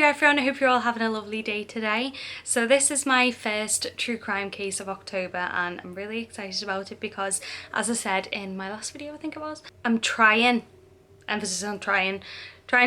everyone, I hope you're all having a lovely day today. So this is my first true crime case of October and I'm really excited about it because, as I said in my last video, I think it was, I'm trying, emphasis on trying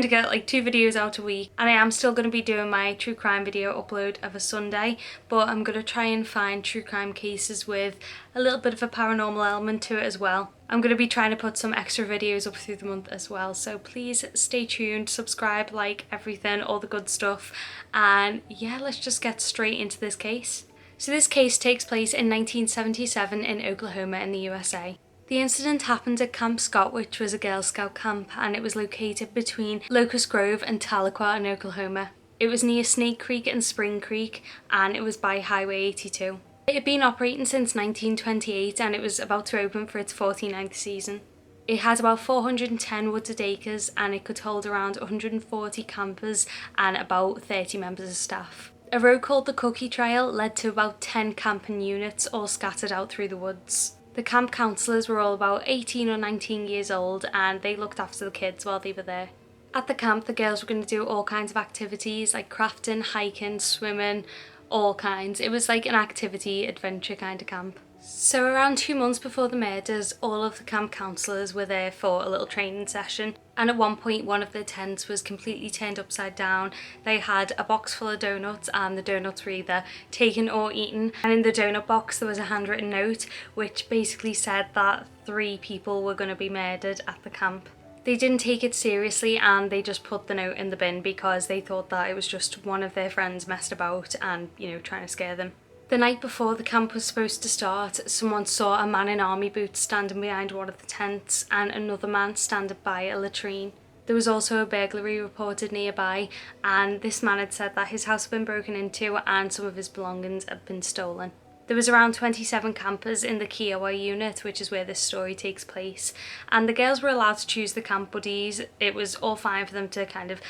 to get like 2 videos out a week, and I am still going to be doing my true crime video upload of a Sunday, but I'm going to try and find true crime cases with a little bit of a paranormal element to it as well. I'm going to be trying to put some extra videos up through the month as well, so please stay tuned, subscribe, like everything, all the good stuff, and yeah, let's just get straight into this case. So this case takes place in 1977 in Oklahoma in the USA. The incident happened at Camp Scott, which was a Girl Scout camp, and it was located between Locust Grove and Tahlequah in Oklahoma. It was near Snake Creek and Spring Creek, and it was by Highway 82. It had been operating since 1928 and it was about to open for its 49th season. It had about 410 wooded acres and it could hold around 140 campers and about 30 members of staff. A road called the Cookie Trail led to about 10 camping units all scattered out through the woods. The camp counsellors were all about 18 or 19 years old and they looked after the kids while they were there. At the camp, the girls were going to do all kinds of activities like crafting, hiking, swimming, all kinds. It was like an activity adventure kind of camp. So around 2 months before the murders, all of the camp counsellors were there for a little training session, and at one point one of their tents was completely turned upside down. They had a box full of donuts and the donuts were either taken or eaten, and in the donut box there was a handwritten note which basically said that 3 people were going to be murdered at the camp. They didn't take it seriously and they just put the note in the bin because they thought that it was just one of their friends messed about and, trying to scare them. The night before the camp was supposed to start, someone saw a man in army boots standing behind one of the tents and another man standing by a latrine. There was also a burglary reported nearby, and this man had said that his house had been broken into and some of his belongings had been stolen. There was around 27 campers in the Kiowa unit, which is where this story takes place, and the girls were allowed to choose the camp buddies. It was all fine for them to kind of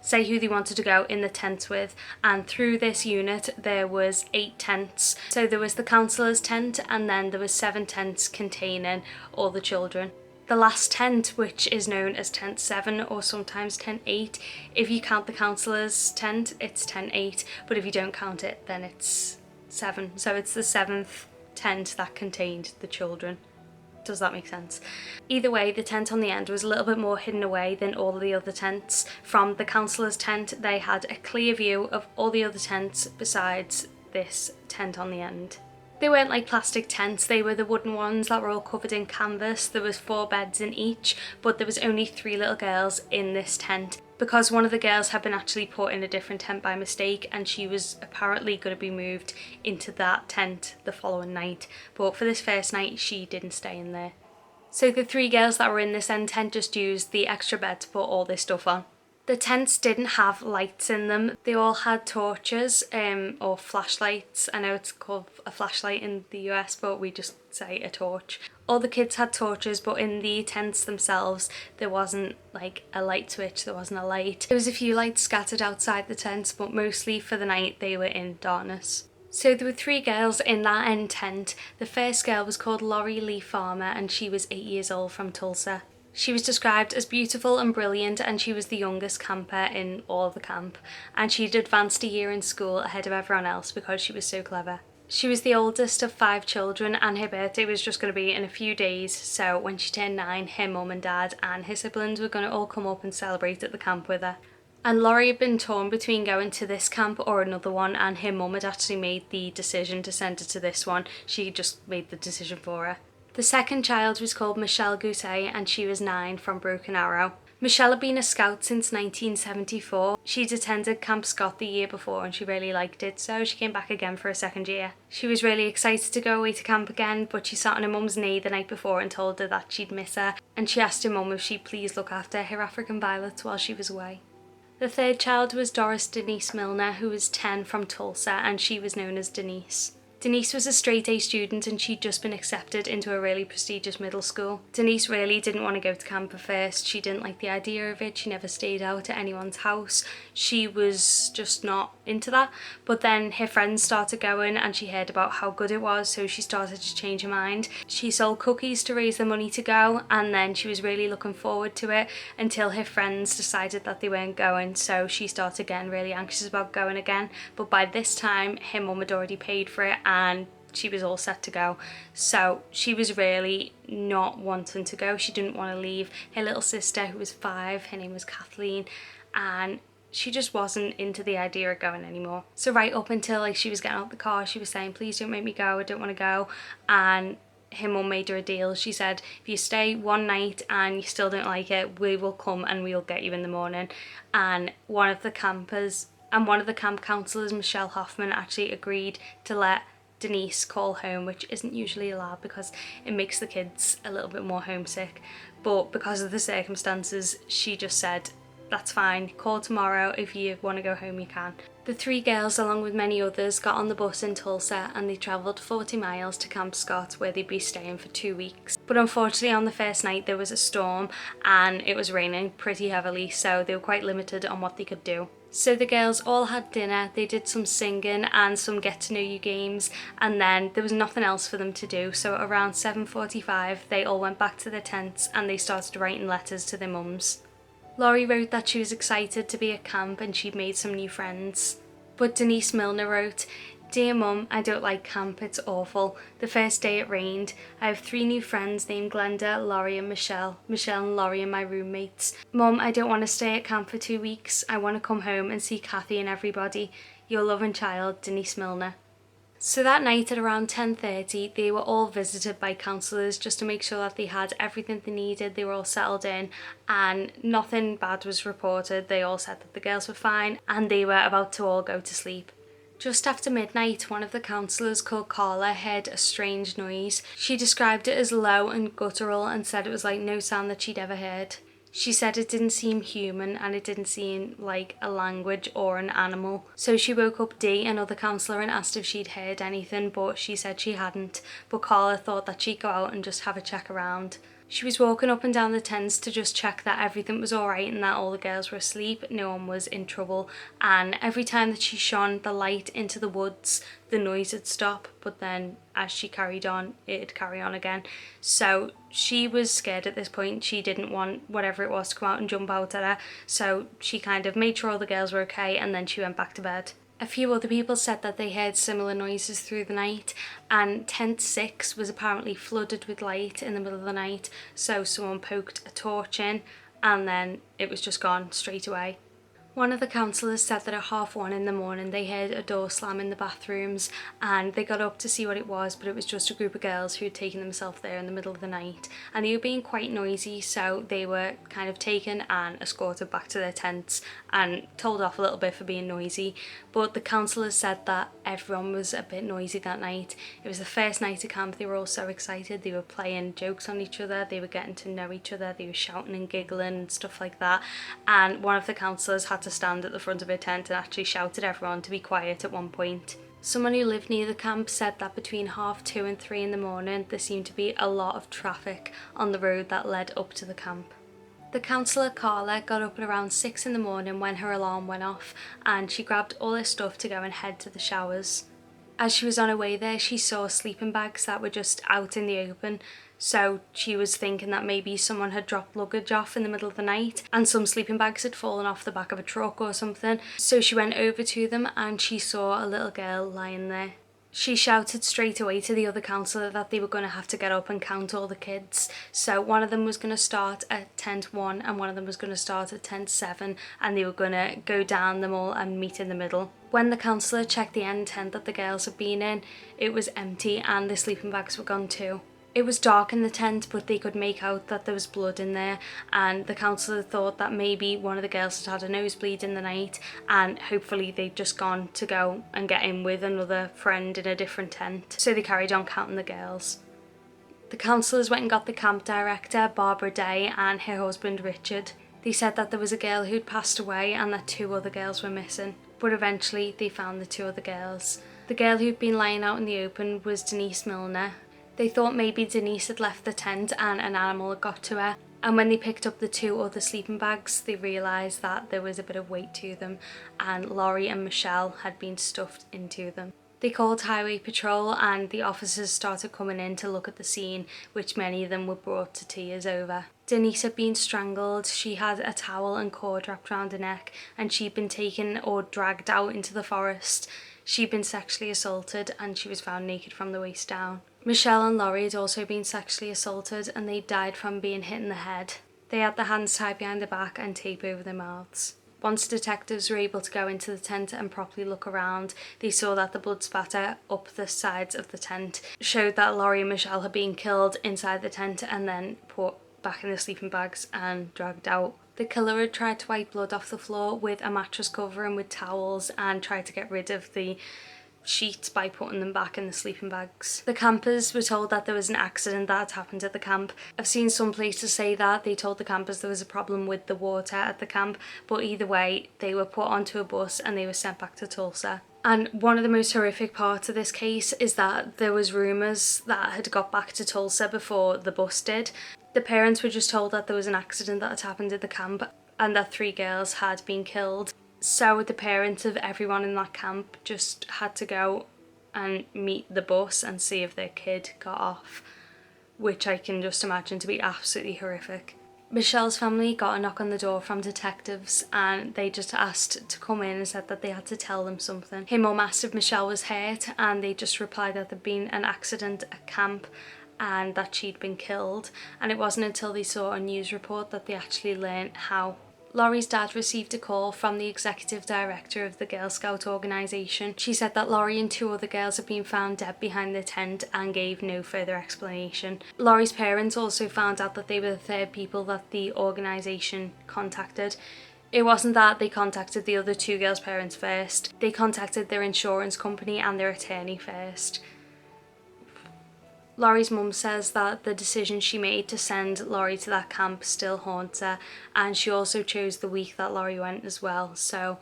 say who they wanted to go in the tents with, and through this unit there was 8 tents. So there was the counsellor's tent and then there was 7 tents containing all the children. The last tent, which is known as tent 7 or sometimes tent 8, if you count the counsellor's tent it's tent 8, but if you don't count it then it's 7. So it's the 7th tent that contained the children. Does that make sense? Either way, the tent on the end was a little bit more hidden away than all of the other tents. From the counsellor's tent, they had a clear view of all the other tents besides this tent on the end. They weren't like plastic tents, they were the wooden ones that were all covered in canvas. There was 4 beds in each, but there was only 3 little girls in this tent because one of the girls had been actually put in a different tent by mistake and she was apparently going to be moved into that tent the following night, but for this first night she didn't stay in there. So the 3 girls that were in this end tent just used the extra bed to put all this stuff on. The tents didn't have lights in them. They all had torches or flashlights. I know it's called a flashlight in the US, but we just say a torch. All the kids had torches, but in the tents themselves there wasn't like a light switch, there wasn't a light. There was a few lights scattered outside the tents, but mostly for the night they were in darkness. So there were 3 girls in that end tent. The first girl was called Laurie Lee Farmer and she was 8 years old from Tulsa. She was described as beautiful and brilliant and she was the youngest camper in all of the camp, and she'd advanced a year in school ahead of everyone else because she was so clever. She was the oldest of 5 children and her birthday was just going to be in a few days, so when she turned 9 her mum and dad and her siblings were going to all come up and celebrate at the camp with her. And Laurie had been torn between going to this camp or another one, and her mum had actually made the decision to send her to this one. She just made the decision for her. The second child was called Michelle Gousey and she was 9 from Broken Arrow. Michelle had been a scout since 1974. She'd attended Camp Scott the year before and she really liked it, so she came back again for a second year. She was really excited to go away to camp again, but she sat on her mum's knee the night before and told her that she'd miss her, and she asked her mum if she'd please look after her African violets while she was away. The third child was Doris Denise Milner, who was 10 from Tulsa, and she was known as Denise. Denise was a straight A student and she'd just been accepted into a really prestigious middle school. Denise really didn't want to go to camp at first. She didn't like the idea of it. She never stayed out at anyone's house. She was just not into that. But then her friends started going and she heard about how good it was, so she started to change her mind. She sold cookies to raise the money to go, and then she was really looking forward to it until her friends decided that they weren't going, so she started getting really anxious about going again. But by this time her mum had already paid for it and she was all set to go, so she was really not wanting to go. She didn't want to leave her little sister, who was 5, her name was Kathleen, and she just wasn't into the idea of going anymore. So right up until like she was getting out the car, she was saying, please don't make me go, I don't want to go. And her mum made her a deal. She said, if you stay one night and you still don't like it, we will come and we'll get you in the morning. And one of the camp counsellors, Michelle Hoffman, actually agreed to let Denise call home, which isn't usually allowed because it makes the kids a little bit more homesick. But because of the circumstances, she just said, that's fine, call tomorrow, if you want to go home you can. The 3 girls, along with many others, got on the bus in Tulsa and they travelled 40 miles to Camp Scott, where they'd be staying for 2 weeks. But unfortunately on the first night there was a storm and it was raining pretty heavily, so they were quite limited on what they could do. So the girls all had dinner, they did some singing and some get to know you games, and then there was nothing else for them to do, so around 7:45 they all went back to their tents and they started writing letters to their mums. Laurie wrote that she was excited to be at camp and she'd made some new friends. But Denise Milner wrote, Dear Mum, I don't like camp, it's awful. The first day it rained. I have 3 new friends named Glenda, Laurie and Michelle. Michelle and Laurie are my roommates. Mum, I don't want to stay at camp for 2 weeks. I want to come home and see Kathy and everybody. Your loving child, Denise Milner. So that night at around 10:30 they were all visited by counsellors just to make sure that they had everything they needed, they were all settled in and nothing bad was reported. They all said that the girls were fine and they were about to all go to sleep. Just after midnight, one of the counsellors called Carla heard a strange noise. She described it as low and guttural and said it was like no sound that she'd ever heard. She said it didn't seem human and it didn't seem like a language or an animal. So she woke up Dee, another counsellor, and asked if she'd heard anything, but she said she hadn't. But Carla thought that she'd go out and just have a check around. She was walking up and down the tents to just check that everything was alright and that all the girls were asleep, no one was in trouble, and every time that she shone the light into the woods the noise would stop, but then as she carried on it'd carry on again. So she was scared at this point. She didn't want whatever it was to come out and jump out at her, so she kind of made sure all the girls were okay and then she went back to bed. A few other people said that they heard similar noises through the night, and tent 6 was apparently flooded with light in the middle of the night, so someone poked a torch in and then it was just gone straight away. One of the counsellors said that at 1:30 in the morning they heard a door slam in the bathrooms and they got up to see what it was, but it was just a group of girls who had taken themselves there in the middle of the night and they were being quite noisy, so they were kind of taken and escorted back to their tents and told off a little bit for being noisy. But the counsellors said that everyone was a bit noisy that night. It was the first night of camp, they were all so excited, they were playing jokes on each other, they were getting to know each other, they were shouting and giggling and stuff like that, and one of the counsellors had to stand at the front of her tent and actually shouted at everyone to be quiet at one point. Someone who lived near the camp said that between 2:30 and 3 in the morning there seemed to be a lot of traffic on the road that led up to the camp. The counsellor Carla got up at around 6 in the morning when her alarm went off and she grabbed all her stuff to go and head to the showers. As she was on her way there she saw sleeping bags that were just out in the open, so she was thinking that maybe someone had dropped luggage off in the middle of the night and some sleeping bags had fallen off the back of a truck or something. So she went over to them and she saw a little girl lying there. She shouted straight away to the other counsellor that they were going to have to get up and count all the kids. So one of them was going to start at tent 1 and one of them was going to start at tent 7 and they were going to go down them all and meet in the middle. When the counsellor checked the end tent that the girls had been in, it was empty and the sleeping bags were gone too. It was dark in the tent, but they could make out that there was blood in there, and the counsellor thought that maybe one of the girls had had a nosebleed in the night and hopefully they'd just gone to go and get in with another friend in a different tent, so they carried on counting the girls. The counsellors went and got the camp director, Barbara Day, and her husband Richard. They said that there was a girl who'd passed away and that 2 other girls were missing, but eventually they found the 2 other girls. The girl who'd been lying out in the open was Denise Milner. They thought maybe Denise had left the tent and an animal had got to her. And when they picked up the 2 other sleeping bags, they realised that there was a bit of weight to them and Laurie and Michelle had been stuffed into them. They called Highway Patrol and the officers started coming in to look at the scene, which many of them were brought to tears over. Denise had been strangled, she had a towel and cord wrapped around her neck, and she'd been taken or dragged out into the forest. She'd been sexually assaulted and she was found naked from the waist down. Michelle and Laurie had also been sexually assaulted and they died from being hit in the head. They had their hands tied behind their back and tape over their mouths. Once detectives were able to go into the tent and properly look around, they saw that the blood spatter up the sides of the tent showed that Laurie and Michelle had been killed inside the tent and then put back in the sleeping bags and dragged out. The killer had tried to wipe blood off the floor with a mattress cover and with towels and tried to get rid of the sheets by putting them back in the sleeping bags. The campers were told that there was an accident that had happened at the camp. I've seen some places say that they told the campers there was a problem with the water at the camp, but either way they were put onto a bus and they were sent back to Tulsa. And one of the most horrific parts of this case is that there was rumours that had got back to Tulsa before the bus did. The parents were just told that there was an accident that had happened at the camp and that 3 girls had been killed. So the parents of everyone in that camp just had to go and meet the bus and see if their kid got off, which I can just imagine to be absolutely horrific. Michelle's family got a knock on the door from detectives and they just asked to come in and said that they had to tell them something. Her mum asked if Michelle was hurt and they just replied that there'd been an accident at camp and that she'd been killed, and it wasn't until they saw a news report that they actually learned how. Laurie's dad received a call from the executive director of the Girl Scout organisation. She said that Laurie and 2 other girls had been found dead behind the tent and gave no further explanation. Laurie's parents also found out that they were the 3rd people that the organisation contacted. It wasn't that they contacted the other 2 girls' parents first, they contacted their insurance company and their attorney first. Laurie's mum says that the decision she made to send Laurie to that camp still haunts her, and she also chose the week that Laurie went as well, so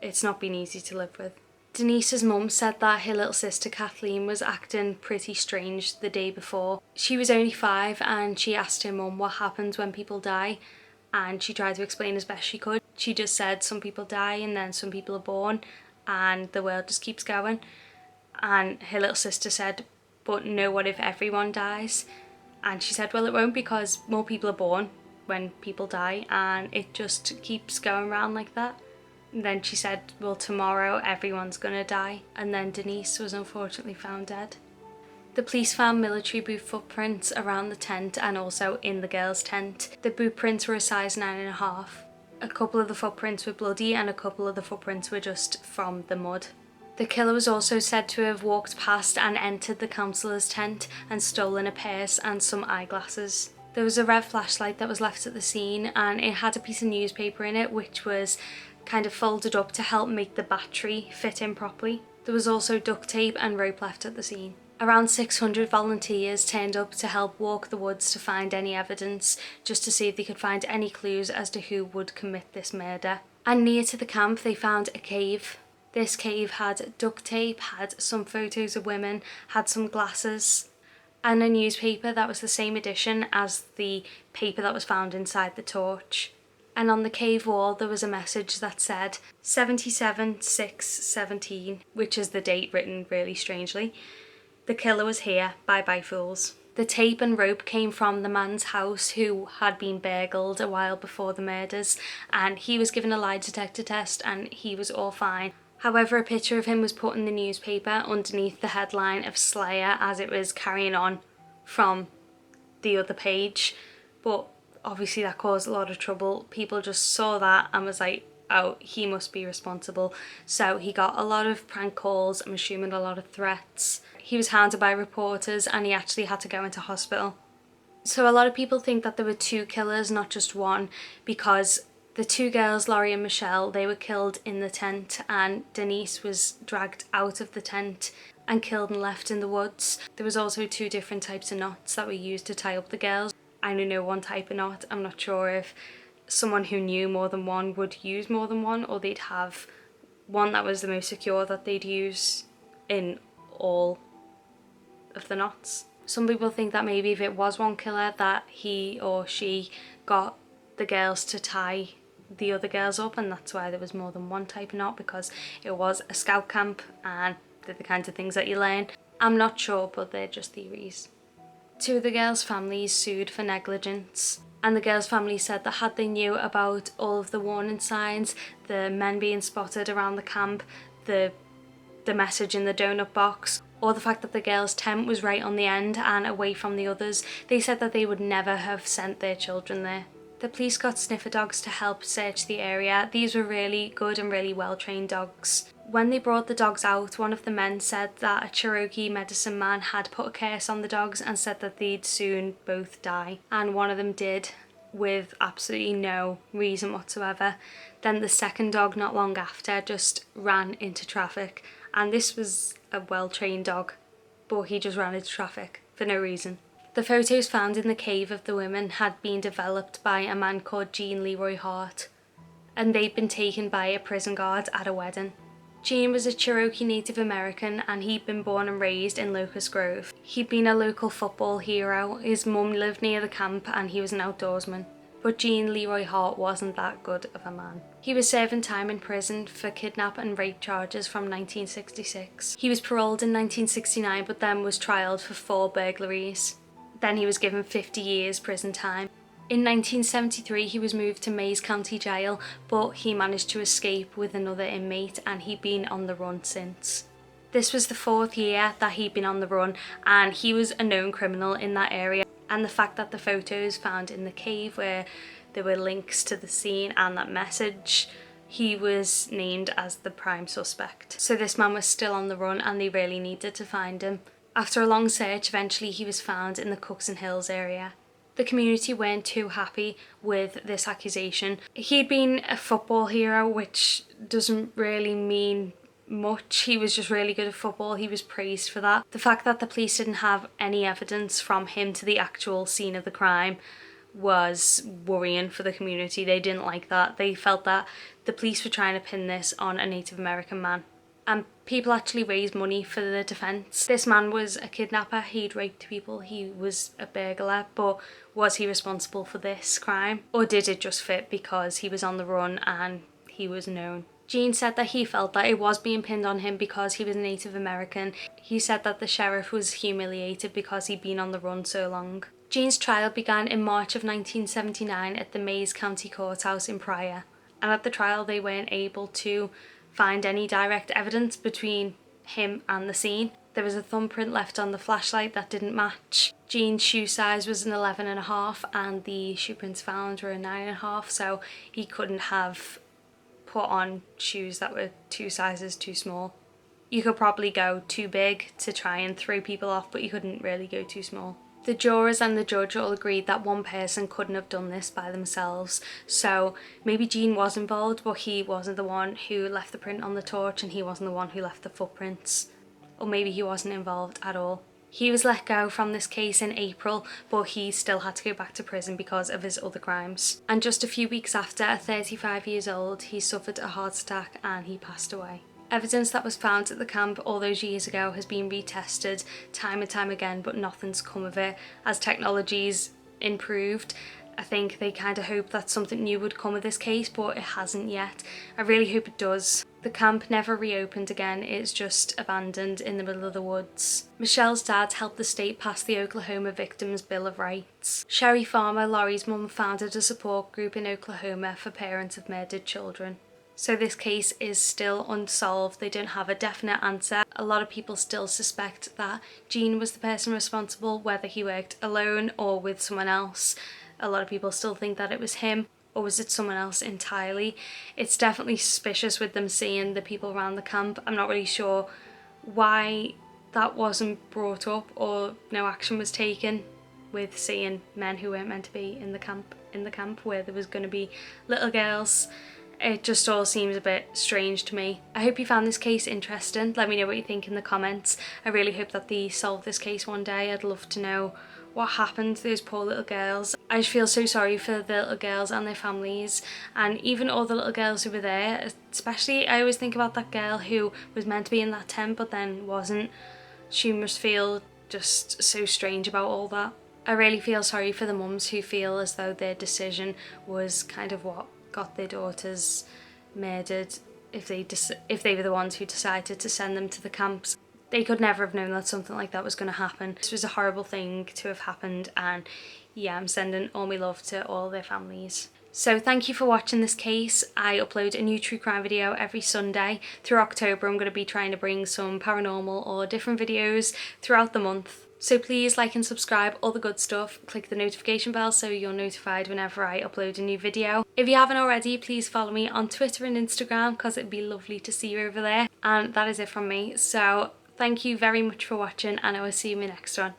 it's not been easy to live with. Denise's mum said that her little sister Kathleen was acting pretty strange the day before. She was only 5 and she asked her mum what happens when people die, and she tried to explain as best she could. She just said some people die and then some people are born and the world just keeps going. And her little sister said, but no, what if everyone dies? And she said, well, it won't, because more people are born when people die and it just keeps going around like that. And then she said, well, tomorrow everyone's gonna die. And then Denise was unfortunately found dead. The police found military boot footprints around the tent and also in the girls' tent. The boot prints were a size 9.5. A couple of the footprints were bloody and a couple of the footprints were just from the mud. The killer was also said to have walked past and entered the counsellor's tent and stolen a purse and some eyeglasses. There was a red flashlight that was left at the scene and it had a piece of newspaper in it which was kind of folded up to help make the battery fit in properly. There was also duct tape and rope left at the scene. Around 600 volunteers turned up to help walk the woods to find any evidence, just to see if they could find any clues as to who would commit this murder. And near to the camp they found a cave. This cave had duct tape, had some photos of women, had some glasses, and a newspaper that was the same edition as the paper that was found inside the torch. And on the cave wall there was a message that said 77/6/17, which is the date written really strangely. The killer was here, bye bye fools. The tape and rope came from the man's house who had been burgled a while before the murders, and he was given a lie detector test and he was all fine. However, a picture of him was put in the newspaper underneath the headline of Slayer as it was carrying on from the other page, but obviously that caused a lot of trouble. People just saw that and was like, oh, he must be responsible. So he got a lot of prank calls, I'm assuming a lot of threats. He was hounded by reporters and he actually had to go into hospital. So a lot of people think that there were 2 killers, not just one, because the 2 girls, Laurie and Michelle, they were killed in the tent and Denise was dragged out of the tent and killed and left in the woods. There was also 2 different types of knots that were used to tie up the girls. I only know one type of knot. I'm not sure if someone who knew more than one would use more than one, or they'd have one that was the most secure that they'd use. in all of the knots. Some people think that maybe if it was one killer, that he or she got the girls to tie the other girls up, and that's why there was more than one type of knot, because it was a scout camp and they're the kinds of things that you learn. I'm not sure, but they're just theories. Two of the girls' families sued for negligence, and the girls' family said that had they knew about all of the warning signs, the men being spotted around the camp, the message in the donut box, or the fact that the girls' tent was right on the end and away from the others, they said that they would never have sent their children there. The police got sniffer dogs to help search the area. These were really good and really well trained dogs. When they brought the dogs out, one of the men said that a Cherokee medicine man had put a curse on the dogs and said that they'd soon both die. And one of them did, with absolutely no reason whatsoever. Then the second dog, not long after, just ran into traffic. And this was a well-trained dog, but he just ran into traffic for no reason. The photos found in the cave of the women had been developed by a man called Gene Leroy Hart, and they'd been taken by a prison guard at a wedding. Gene was a Cherokee Native American, and he'd been born and raised in Locust Grove. He'd been a local football hero. His mum lived near the camp and he was an outdoorsman. But Gene Leroy Hart wasn't that good of a man. He was serving time in prison for kidnap and rape charges from 1966. He was paroled in 1969, but then was trialled for 4 burglaries. Then he was given 50 years prison time. In 1973 he was moved to Mays County Jail, but he managed to escape with another inmate and he'd been on the run since. This was the 4th year that he'd been on the run, and he was a known criminal in that area. And the fact that the photos found in the cave, where there were links to the scene and that message, he was named as the prime suspect. So this man was still on the run and they really needed to find him. After a long search, eventually he was found in the Cookson Hills area. The community weren't too happy with this accusation. He'd been a football hero, which doesn't really mean much. He was just really good at football. He was praised for that. The fact that the police didn't have any evidence from him to the actual scene of the crime was worrying for the community. They didn't like that. They felt that the police were trying to pin this on a Native American man. And people actually raised money for the defence. This man was a kidnapper. He'd raped people. He was a burglar. But was he responsible for this crime? Or did it just fit because he was on the run and he was known? Gene said that he felt that it was being pinned on him because he was Native American. He said that the sheriff was humiliated because he'd been on the run so long. Gene's trial began in March of 1979 at the Mays County Courthouse in Pryor. And at the trial they weren't able to find any direct evidence between him and the scene. There was a thumbprint left on the flashlight that didn't match. Gene's shoe size was an 11.5 and the shoe prints found were a 9.5, so he couldn't have put on shoes that were 2 sizes too small. You could probably go too big to try and throw people off, but you couldn't really go too small. The jurors and the judge all agreed that one person couldn't have done this by themselves, so maybe Gene was involved, but he wasn't the one who left the print on the torch and he wasn't the one who left the footprints. Or maybe he wasn't involved at all. He was let go from this case in April, but he still had to go back to prison because of his other crimes. And just a few weeks after, at 35 years old, he suffered a heart attack and he passed away. Evidence that was found at the camp all those years ago has been retested time and time again, but nothing's come of it. As technology's improved, I think they kind of hope that something new would come of this case, but it hasn't yet. I really hope it does. The camp never reopened again, it's just abandoned in the middle of the woods. Michelle's dad helped the state pass the Oklahoma Victims' Bill of Rights. Sherry Farmer, Laurie's mum, founded a support group in Oklahoma for parents of murdered children. So this case is still unsolved. They don't have a definite answer. A lot of people still suspect that Gene was the person responsible, whether he worked alone or with someone else. A lot of people still think that it was him, or was it someone else entirely? It's definitely suspicious with them seeing the people around the camp. I'm not really sure why that wasn't brought up or no action was taken with seeing men who weren't meant to be in the camp where there was going to be little girls. It just all seems a bit strange to me. I hope you found this case interesting. Let me know what you think in the comments. I really hope that they solve this case one day. I'd love to know what happened to those poor little girls. I just feel so sorry for the little girls and their families, and even all the little girls who were there. Especially, I always think about that girl who was meant to be in that tent but then wasn't. She must feel just so strange about all that. I really feel sorry for the mums who feel as though their decision was kind of what got their daughters murdered, if they were the ones who decided to send them to the camps. They could never have known that something like that was going to happen. This was a horrible thing to have happened, and yeah, I'm sending all my love to all their families. So thank you for watching this case. I upload a new true crime video every Sunday. Through October, I'm going to be trying to bring some paranormal or different videos throughout the month. So please like and subscribe, all the good stuff. Click the notification bell so you're notified whenever I upload a new video. If you haven't already, please follow me on Twitter and Instagram because it'd be lovely to see you over there. And that is it from me. So thank you very much for watching, and I will see you in my next one.